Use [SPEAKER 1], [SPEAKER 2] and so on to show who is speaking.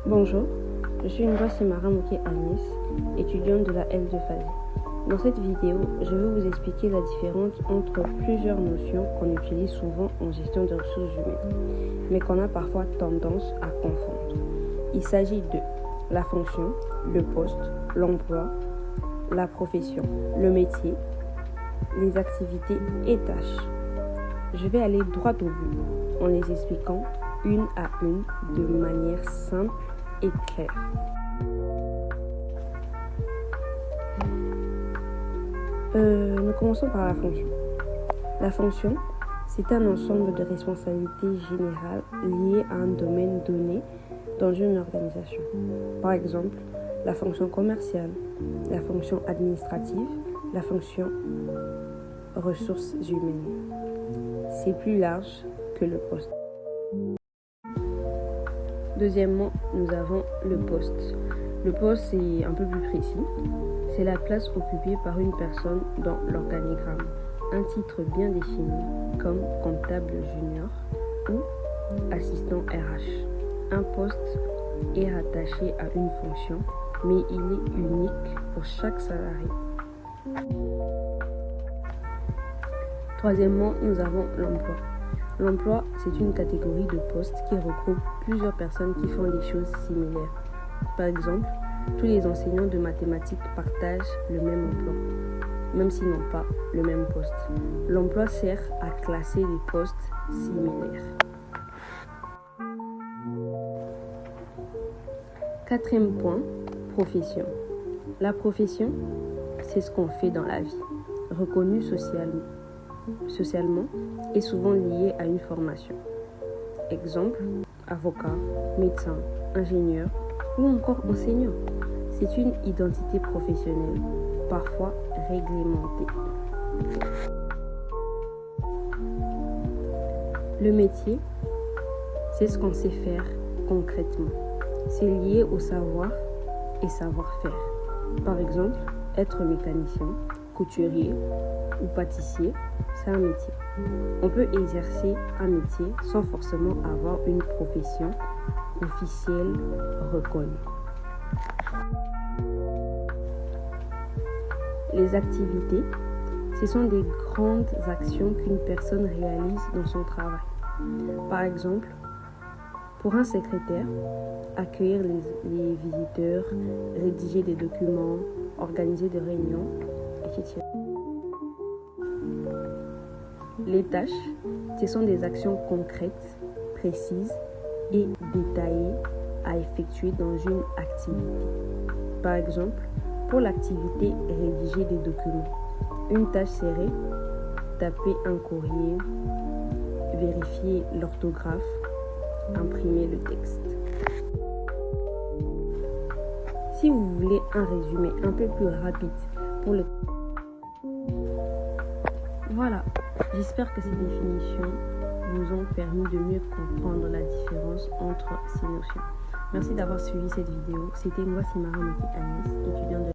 [SPEAKER 1] Bonjour, je suis Ngozi Maramoké Agnès, étudiante de la L2 Phase. Dans cette vidéo, je vais vous expliquer la différence entre plusieurs notions qu'on utilise souvent en gestion des ressources humaines, mais qu'on a parfois tendance à confondre. Il s'agit de la fonction, le poste, l'emploi, la profession, le métier, les activités et tâches. Je vais aller droit au but en les expliquant une à une de manière simple et claire. Nous commençons par la fonction. La fonction, c'est un ensemble de responsabilités générales liées à un domaine donné dans une organisation. Par exemple, la fonction commerciale, la fonction administrative, la fonction ressources humaines. C'est plus large que le poste. Deuxièmement, nous avons le poste. Le poste, c'est un peu plus précis. C'est la place occupée par une personne dans l'organigramme. Un titre bien défini, comme comptable junior ou assistant RH. Un poste est rattaché à une fonction, mais il est unique pour chaque salarié. Troisièmement, nous avons l'emploi. L'emploi, c'est une catégorie de postes qui regroupe plusieurs personnes qui font des choses similaires. Par exemple, tous les enseignants de mathématiques partagent le même emploi, même s'ils n'ont pas le même poste. L'emploi sert à classer les postes similaires. Quatrième point, profession. La profession, c'est ce qu'on fait dans la vie, reconnu socialement et souvent lié à une formation. Exemple, avocat, médecin, ingénieur ou encore enseignant. C'est une identité professionnelle, parfois réglementée. Le métier, c'est ce qu'on sait faire concrètement. C'est lié au savoir et savoir-faire. Par exemple, être mécanicien, couturier ou pâtissier, c'est un métier. On peut exercer un métier sans forcément avoir une profession officielle reconnue. Les activités, ce sont des grandes actions qu'une personne réalise dans son travail. Par exemple, pour un secrétaire, accueillir les visiteurs, rédiger des documents, organiser des réunions, etc. Les tâches, ce sont des actions concrètes, précises et détaillées à effectuer dans une activité. Par exemple, pour l'activité rédiger des documents, une tâche serait taper un courrier, vérifier l'orthographe, imprimer le texte. Si vous voulez un résumé un peu plus rapide pour le... Voilà, j'espère que ces définitions vous ont permis de mieux comprendre la différence entre ces notions. Merci d'avoir suivi cette vidéo. C'était Ngozi Maramoké Agnès, étudiante de